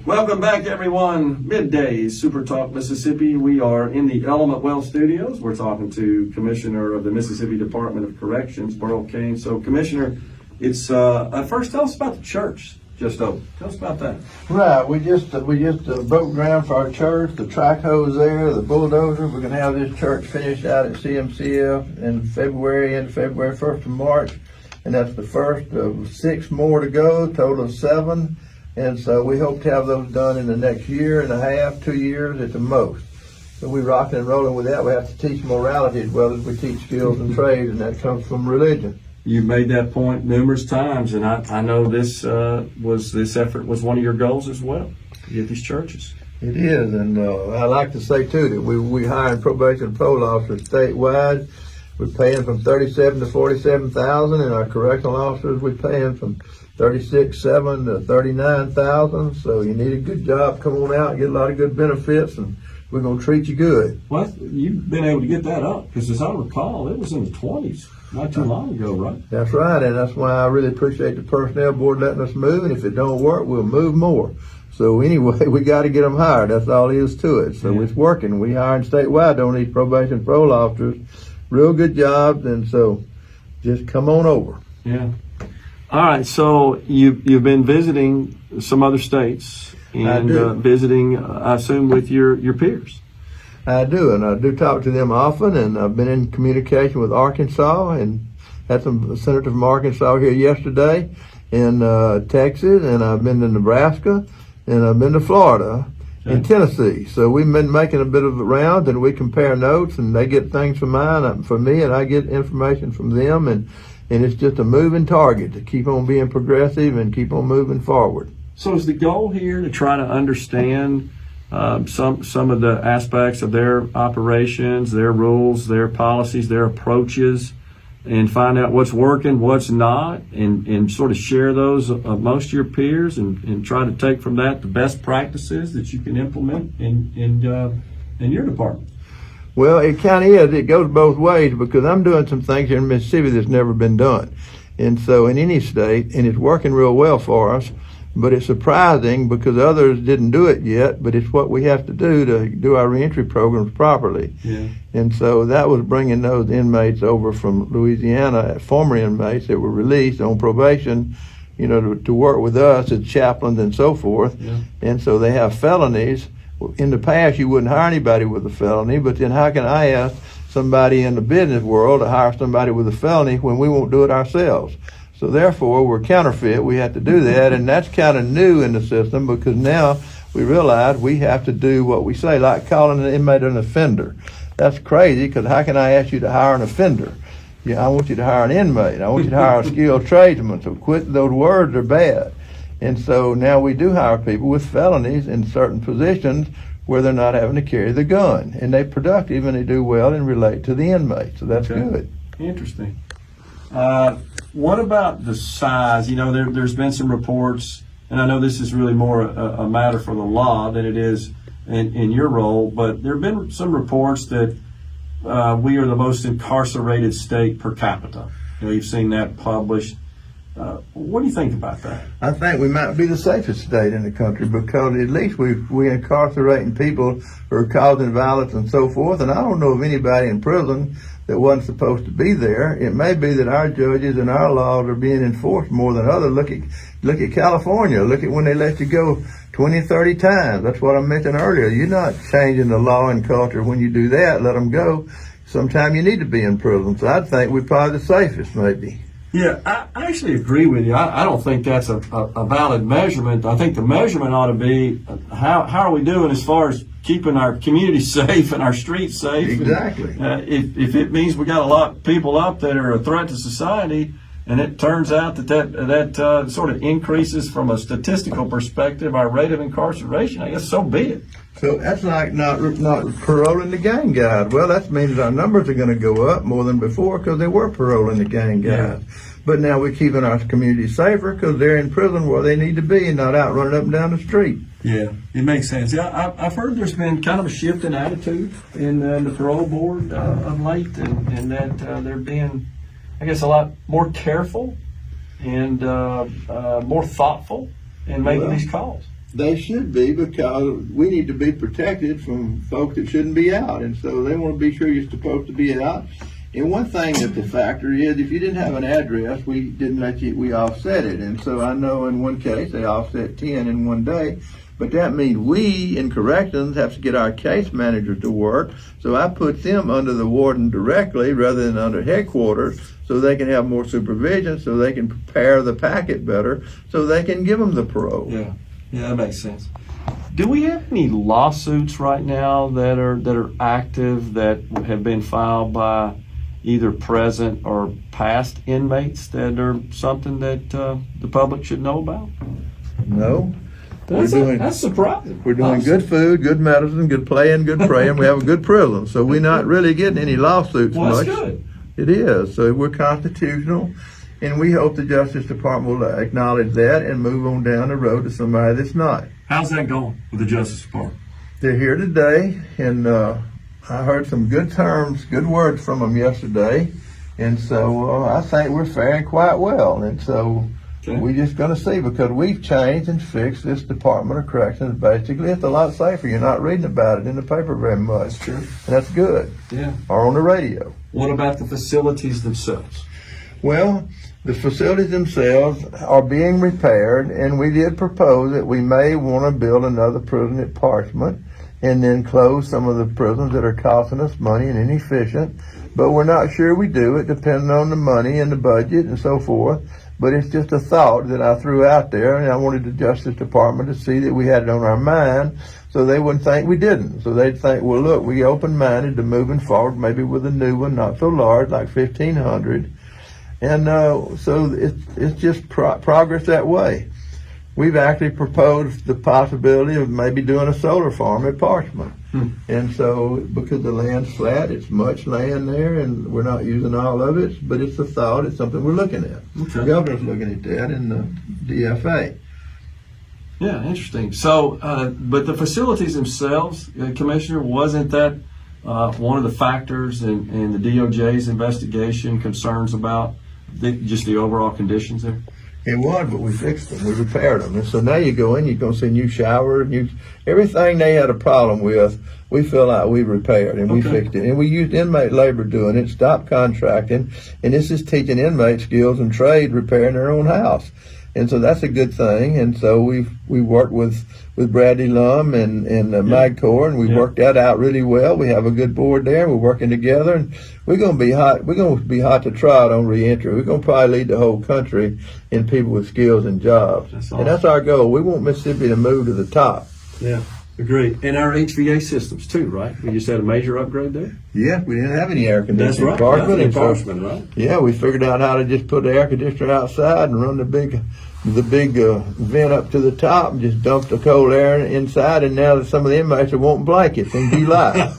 Welcome back, everyone. Middays, SuperTalk Mississippi. We are in the Element Well Studios. We're talking to Commissioner of the Mississippi Department of Corrections, Parole, Cain. So, Commissioner, it's first tell us about the church. Just tell us about that. Right, we just broke ground for our church. The track hose there, the bulldozer. We're gonna have this church finished out at CMCF in February, end of February, 1st of March, and that's the first of 6 more to go, total of 7. And so we hope to have those done in the next year and a half, 2 years at the most. So we're rocking and rolling with that. We have to teach morality as well as we teach skills and trades, and that comes from religion. You've made that point numerous times, and I know this effort was one of your goals as well, to get these churches. It is, and I like to say too that we hiring probation and parole officers statewide. We're paying from $37,000 to $47,000, and our correctional officers we're paying from $36,700 to $39,000. So you need a good job, come on out and get a lot of good benefits, and we're going to treat you good. Well, you've been able to get that up, because as I recall, it was in the 20s not too long ago, right? That's right, and that's why I really appreciate the personnel board letting us move, and if it don't work, we'll move more. So anyway, we got to get them hired. That's all there is to it. So It's working. We hiring statewide on these probation and parole officers. Real good jobs, and so just come on over. Yeah. All right, so you've been visiting some other states and visiting, I assume, with your peers. I do, and I do talk to them often, and I've been in communication with Arkansas and had some senators from Arkansas here yesterday, in Texas, and I've been to Nebraska, and I've been to Florida, and Tennessee. So we've been making a bit of a round, and we compare notes, and they get things from me, and I get information from them, and it's just a moving target to keep on being progressive and keep on moving forward. So is the goal here to try to understand some of the aspects of their operations, their rules, their policies, their approaches, and find out what's working, what's not, and sort of share those amongst your peers, and try to take from that the best practices that you can implement in your department? Well, it kind of is. It goes both ways, because I'm doing some things here in Mississippi that's never been done. And so in any state, and it's working real well for us, but it's surprising because others didn't do it yet, but it's what we have to do our reentry programs properly. Yeah. And so that was bringing those inmates over from Louisiana, former inmates that were released on probation, to work with us as chaplains and so forth. Yeah. And so they have felonies. In the past, you wouldn't hire anybody with a felony, but then how can I ask somebody in the business world to hire somebody with a felony when we won't do it ourselves? So therefore, we're counterfeit. We have to do that, and that's kind of new in the system, because now we realize we have to do what we say, like calling an inmate an offender. That's crazy, because how can I ask you to hire an offender? I want you to hire an inmate. I want you to hire a skilled tradesman. So quit, those words are bad. And so now we do hire people with felonies in certain positions where they're not having to carry the gun, and they're productive and they do well and relate to the inmate. So that's good. Interesting. What about the size? There's been some reports, and I know this is really more a matter for the law than it is in your role, but there have been some reports that we are the most incarcerated state per capita. You've seen that published. What do you think about that? I think we might be the safest state in the country, because at least we're incarcerating people who are causing violence and so forth, and I don't know of anybody in prison that wasn't supposed to be there. It may be that our judges and our laws are being enforced more than others. Look at California. Look at when they let you go 20, 30 times. That's what I mentioned earlier. You're not changing the law and culture when you do that. Let them go. Sometimes you need to be in prison. So I think we're probably the safest, maybe. Yeah, I actually agree with you. I don't think that's a valid measurement. I think the measurement ought to be how are we doing as far as keeping our community safe and our streets safe. Exactly. If it means we got a lot of people up that are a threat to society, and it turns out that sort of increases from a statistical perspective our rate of incarceration, I guess so be it. So that's like not paroling the gang guys. Well, that means our numbers are going to go up more than before, because they were paroling the gang guys. Yeah. But now we're keeping our community safer because they're in prison where they need to be and not out running up and down the street. Yeah, it makes sense. Yeah, I've heard there's been kind of a shift in attitude in the parole board of late, and that they're being, I guess, a lot more careful and more thoughtful in making these calls. They should be, because we need to be protected from folks that shouldn't be out, and so they want to be sure you're supposed to be out. And one thing that the factor is, if you didn't have an address, we didn't let you, we offset it. And so I know in one case they offset 10 in one day, but that means we in corrections have to get our case manager to work. So I put them under the warden directly rather than under headquarters, so they can have more supervision, so they can prepare the packet better, so they can give them the parole. Yeah, that makes sense. Do we have any lawsuits right now that are active that have been filed by either present or past inmates that are something that the public should know about? No. That's surprising. We're doing good food, good medicine, good playing, good praying. We have a good prison, so we're not really getting any lawsuits Well, much. that's good. It is. So we're constitutional, and we hope the Justice Department will acknowledge that and move on down the road to somebody that's not. How's that going with the Justice Department? They're here today, and I heard some good terms, good words from them yesterday, and so I think we're faring quite well. And so we're just going to see, because we've changed and fixed this Department of Corrections. Basically, it's a lot safer. You're not reading about it in the paper very much. That's true. And that's good. Yeah. Or on the radio. What about the facilities themselves? Well, the facilities themselves are being repaired, and we did propose that we may want to build another prison at Parchment and then close some of the prisons that are costing us money and inefficient. But we're not sure we do it, depending on the money and the budget and so forth. But it's just a thought that I threw out there, and I wanted the Justice Department to see that we had it on our mind, so they wouldn't think we didn't. So they'd think, well, look, we open-minded to moving forward, maybe with a new one, not so large, like 1,500. And so it's just progress that way. We've actually proposed the possibility of maybe doing a solar farm at Parchment. And so, because the land's flat, it's much land there, and we're not using all of it, but it's a thought, it's something we're looking at. Okay. The governor's looking at that, and the DFA. Yeah, interesting. So, but the facilities themselves, Commissioner, wasn't that one of the factors in the DOJ's investigation, concerns about just the overall conditions there? It was, but we fixed them. We repaired them. And so now you go in, you're going to see new shower, everything they had a problem with, we feel like we repaired and we fixed it. And we used inmate labor doing it, stopped contracting, and this is teaching inmates skills and trade repairing their own house. And so that's a good thing. And so we worked with Bradley Lum and MagCorps, and we worked that out really well. We have a good board there. We're working together, and we're going to be hot. We're going to be hot to trot on reentry. We're going to probably lead the whole country in people with skills and jobs. That's awesome. And that's our goal. We want Mississippi to move to the top. Yeah, agreed. And our HVA systems too, right? We just had a major upgrade there. Yeah, we didn't have any air conditioning. That's right. Parchment, Parchment, right? Yeah, we figured out how to just put the air conditioner outside and run the big vent up to the top and just dump the cold air inside. And now that some of the inmates are wanting blankets in July.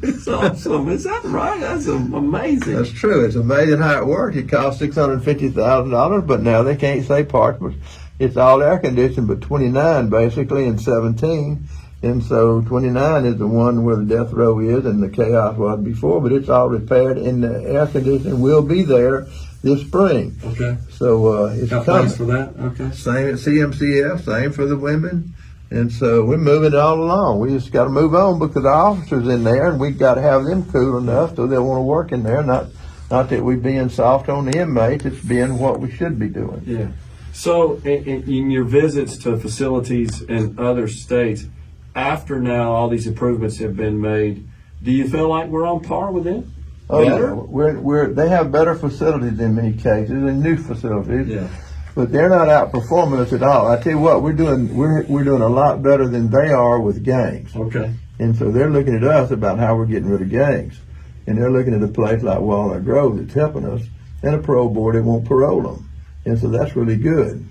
It's awesome. Is that right? That's amazing. That's true. It's amazing how it works. It costs $650,000, but now they can't say Parchment. It's all air conditioned, but 29 basically and 17. And so 29 is the one where the death row is and the chaos was before, but it's all repaired, and the air conditioning will be there this spring. Okay. So it's Got coming. plans for that? Okay. Same at CMCF, same for the women. And so we're moving it all along. We just got to move on because our officers in there, and we've got to have them cool enough so they'll want to work in there. Not that we're being soft on the inmates, it's being what we should be doing. Yeah. So in your visits to facilities in other states, after now all these improvements have been made, do you feel like we're on par with them? Oh, Better? yeah. They have better facilities in many cases, and new facilities. Yeah. But they're not outperforming us at all. I tell you what, we're doing a lot better than they are with gangs. Okay. And so they're looking at us about how we're getting rid of gangs. And they're looking at a place like Walnut Grove that's helping us, and a parole board that won't parole them. And so that's really good.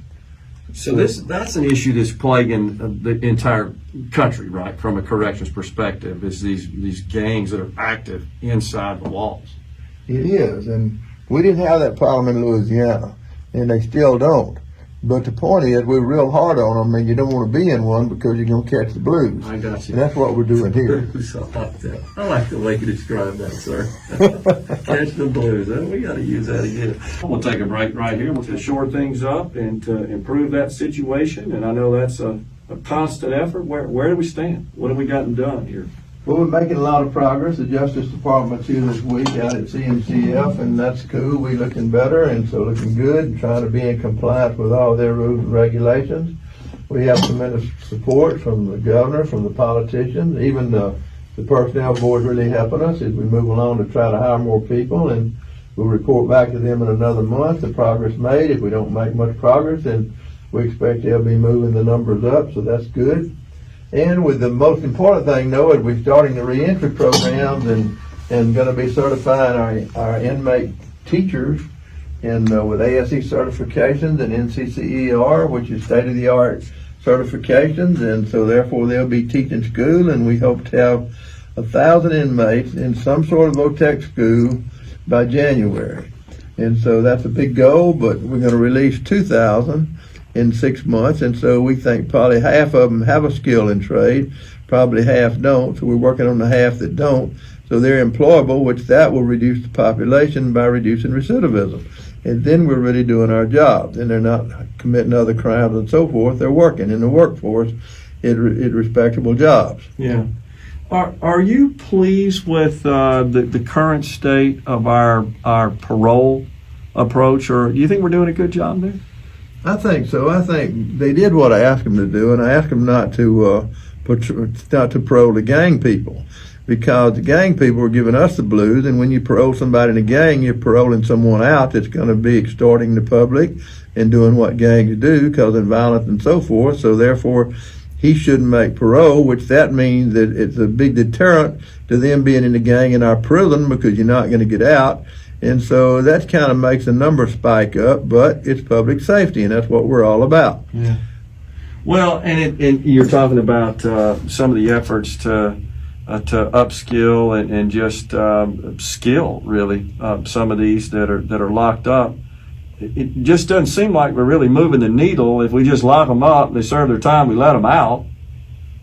So that's an issue that's plaguing the entire country, right? From a corrections perspective, is these gangs that are active inside the walls. It is, and we didn't have that problem in Louisiana, and they still don't. But the point is, we're real hard on them, and you don't want to be in one because you're going to catch the blues. I got you. And that's what we're doing here. I like the way you describe that, sir. Catch the blues. We got to use that again. We'll take a break right here. We'll just shore things up and to improve that situation. And I know that's a constant effort. Where do we stand? What have we gotten done here? Well, we're making a lot of progress. The Justice Department's here this week out at CMCF, and that's cool. We're looking better, and so looking good, and trying to be in compliance with all their rules and regulations. We have tremendous support from the governor, from the politicians, even the personnel board really helping us as we move along to try to hire more people, and we'll report back to them in another month the progress made. If we don't make much progress, then we expect they'll be moving the numbers up, so that's good. And with the most important thing, though, is we're starting the reentry programs and going to be certifying our inmate teachers and with ASE certifications and NCCER, which is state-of-the-art certifications. And so therefore they'll be teaching school, and we hope to have 1,000 inmates in some sort of VOTEC school by January. And so that's a big goal, but we're going to release 2,000 in 6 months, and so we think probably half of them have a skill in trade, probably half don't, so we're working on the half that don't, so they're employable, which that will reduce the population by reducing recidivism. And then we're really doing our job, and they're not committing other crimes and so forth. They're working in the workforce in respectable jobs. Yeah. Are you pleased with the current state of our parole approach, or do you think we're doing a good job there? I think so. I think they did what I asked them to do, and I asked them not to parole the gang people, because the gang people are giving us the blues. And when you parole somebody in a gang, you're paroling someone out that's going to be extorting the public and doing what gangs do, causing violence and so forth. So therefore, he shouldn't make parole, which that means that it's a big deterrent to them being in the gang in our prison, because you're not going to get out. And so that kind of makes the number spike up, but it's public safety, and that's what we're all about. Yeah. Well, and you're talking about some of the efforts to upskill and just skill really some of these that are locked up. It just doesn't seem like we're really moving the needle. If we just lock them up, they serve their time, we let them out,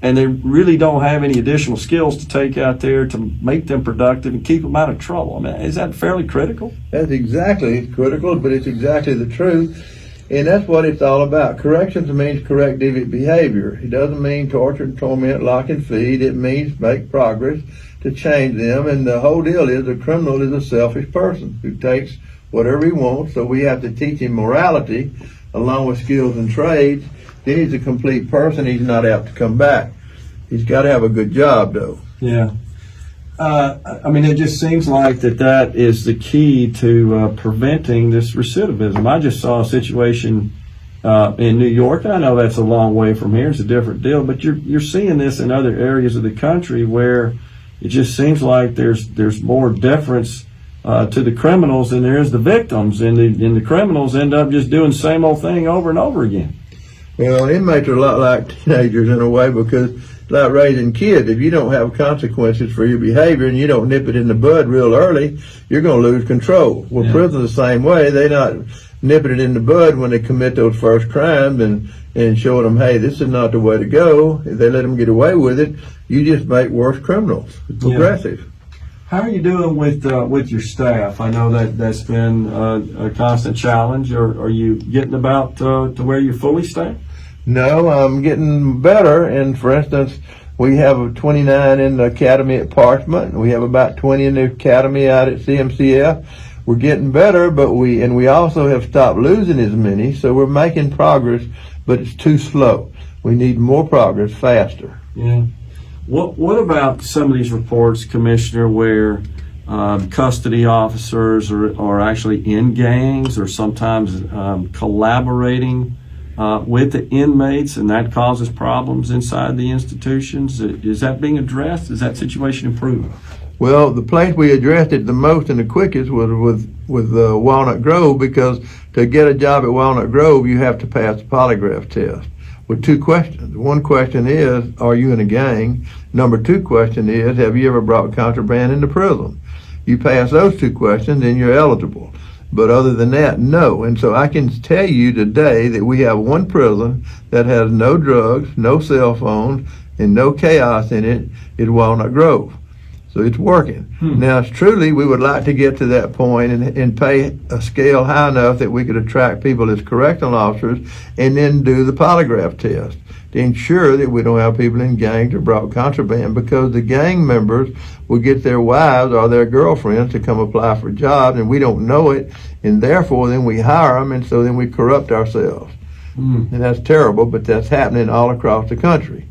and they really don't have any additional skills to take out there to make them productive and keep them out of trouble. I mean, is that fairly critical? That's exactly critical, but it's exactly the truth. And that's what it's all about. Corrections means correct deviant behavior. It doesn't mean torture, torment, lock and feed. It means make progress to change them. And the whole deal is a criminal is a selfish person who takes whatever he wants. So we have to teach him morality along with skills and trades. Then he's a complete person. He's not apt to come back. He's got to have a good job, though. Yeah. I mean, it just seems like that is the key to preventing this recidivism. I just saw a situation in New York. I know that's a long way from here. It's a different deal, but you're seeing this in other areas of the country where it just seems like there's more deference to the criminals than there is the victims, and the criminals end up just doing the same old thing over and over again. Well, inmates are a lot like teenagers in a way, because it's like raising kids. If you don't have consequences for your behavior and you don't nip it in the bud real early, you're going to lose control. Well, prison's the same way. They not nipping it in the bud when they commit those first crimes and showing them, hey, this is not the way to go. If they let them get away with it, you just make worse criminals. It's progressive. Yeah. How are you doing with your staff? I know that's been a constant challenge. Are you getting about to where you're fully staffed? No, I'm getting better. And for instance, we have 29 in the academy at Parchment. We have about 20 in the academy out at CMCF. We're getting better, but we also have stopped losing as many. So we're making progress, but it's too slow. We need more progress faster. Yeah. What about some of these reports, Commissioner, where custody officers are actually in gangs or sometimes collaborating with the inmates, and that causes problems inside the institutions? Is that being addressed? Is that situation improving? Well, the place we addressed it the most and the quickest was with Walnut Grove, because to get a job at Walnut Grove, you have to pass the polygraph test with two questions. One question is, are you in a gang? Number two question is, have you ever brought contraband into prison? You pass those two questions, then you're eligible. But other than that, no. And so I can tell you today that we have one prison that has no drugs, no cell phones, and no chaos in it. It's Walnut Grove. So it's working. Now, truly, we would like to get to that point and pay a scale high enough that we could attract people as correctional officers and then do the polygraph test to ensure that we don't have people in gangs or brought contraband, because the gang members will get their wives or their girlfriends to come apply for jobs, and we don't know it, and therefore then we hire them, and so then we corrupt ourselves. And that's terrible, but that's happening all across the country.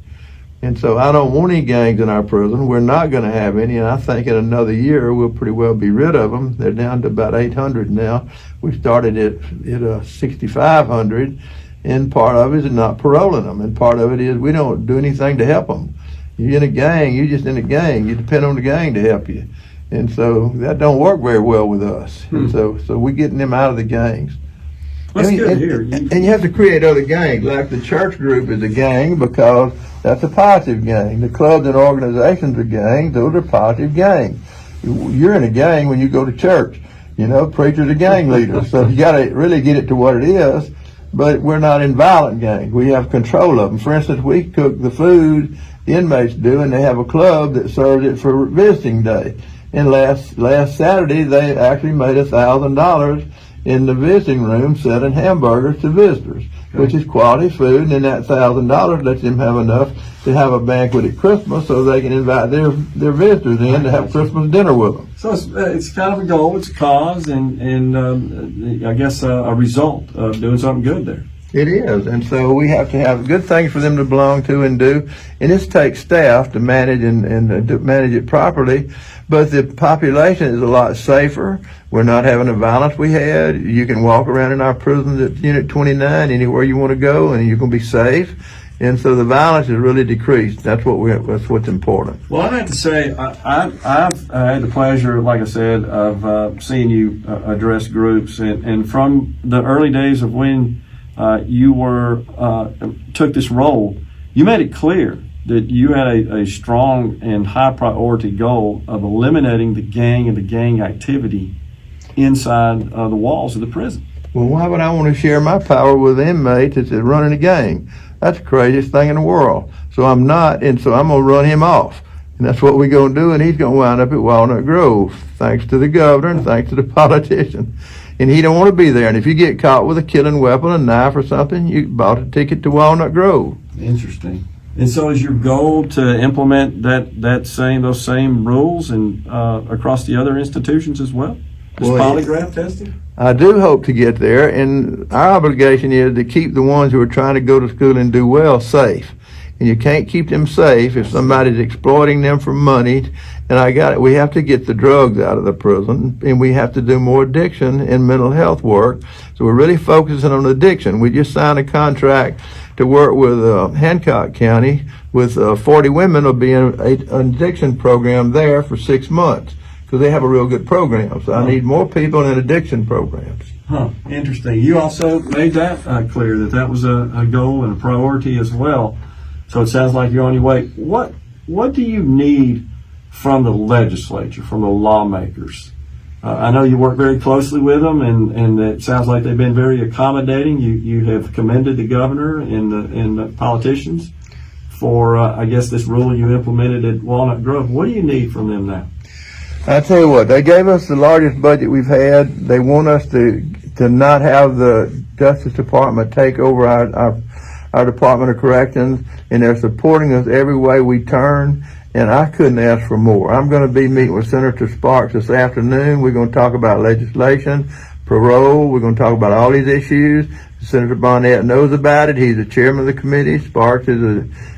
And so I don't want any gangs in our prison. We're not going to have any, and I think in another year we'll pretty well be rid of them. They're down to about 800 now. We started at 6,500, and part of it is not paroling them, and part of it is we don't do anything to help them. You're in a gang, you're just in a gang. You depend on the gang to help you. And so that don't work very well with us. And so we're getting them out of the gangs. That's good to hear. And you have to create other gangs, like the church group is a gang because that's a positive gang. The clubs and organizations are gangs. Those are positive gangs. You're in a gang when you go to church. You know, preachers are gang leaders. So you got to really get it to what it is. But we're not in violent gangs. We have control of them. For instance, we cook the food the inmates do, and they have a club that serves it for visiting day. And last Saturday, they actually made $1,000 in the visiting room selling hamburgers to visitors, which is quality food, and then that $1,000 lets them have enough to have a banquet at Christmas so they can invite their visitors in to have Christmas dinner with them. So it's kind of a goal, it's a cause, and I guess a result of doing something good there. It is, and so we have to have good things for them to belong to and do, and this takes staff to manage and to manage it properly. But the population is a lot safer. We're not having the violence we had. You can walk around in our prisons at Unit 29 anywhere you want to go, and you're going to be safe. And so the violence is really decreased. That's what's important. Well, I have to say, I've had the pleasure, like I said, of seeing you address groups, and from the early days of when you took this role, you made it clear that you had a strong and high priority goal of eliminating the gang and the gang activity inside the walls of the prison. Well, why would I want to share my power with inmates that's running a gang? That's the craziest thing in the world. So I'm not, and so I'm going to run him off. And that's what we're going to do, and he's going to wind up at Walnut Grove, thanks to the governor and thanks to the politician. And he don't want to be there. And if you get caught with a killing weapon, a knife or something, you bought a ticket to Walnut Grove. Interesting. And so is your goal to implement those same rules and across the other institutions as well? This polygraph testing? I do hope to get there, and our obligation is to keep the ones who are trying to go to school and do well safe. And you can't keep them safe if somebody's exploiting them for money. And we have to get the drugs out of the prison, and we have to do more addiction and mental health work. So we're really focusing on addiction. We just signed a contract to work with Hancock County with 40 women will be in an addiction program there for 6 months because they have a real good program. So I need more people in addiction programs. Interesting. You also made that clear that was a goal and a priority as well. So it sounds like you're on your way. What do you need from the legislature, from the lawmakers? I know you work very closely with them, and it sounds like they've been very accommodating. You have commended the governor and the politicians for, I guess, this rule you implemented at Walnut Grove. What do you need from them now? I tell you what, they gave us the largest budget we've had. They want us to not have the Justice Department take over our Department of Corrections, and they're supporting us every way we turn. And I couldn't ask for more. I'm going to be meeting with Senator Sparks this afternoon. We're going to talk about legislation, parole. We're going to talk about all these issues. Senator Barnett knows about it. He's the chairman of the committee. Sparks is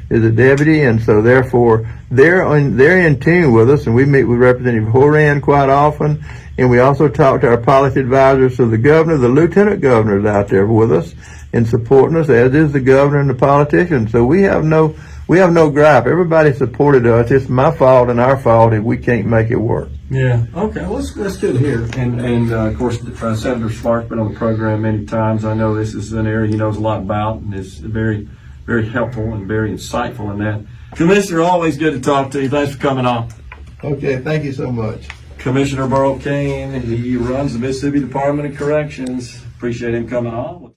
a deputy, and so therefore they're in tune with us. And we meet with Representative Horan quite often. And we also talk to our policy advisors. So the governor, the lieutenant governor is out there with us and supporting us, as is the governor and the politicians. So we have no gripe. Everybody supported us. It's my fault and our fault if we can't make it work. Yeah. Okay. Well, that's good to hear. And of course, Senator Sparks been on the program many times. I know this is an area he knows a lot about and is very, very helpful and very insightful in that. Commissioner, always good to talk to you. Thanks for coming on. Okay. Thank you so much. Commissioner Burl Cain. He runs the Mississippi Department of Corrections. Appreciate him coming on.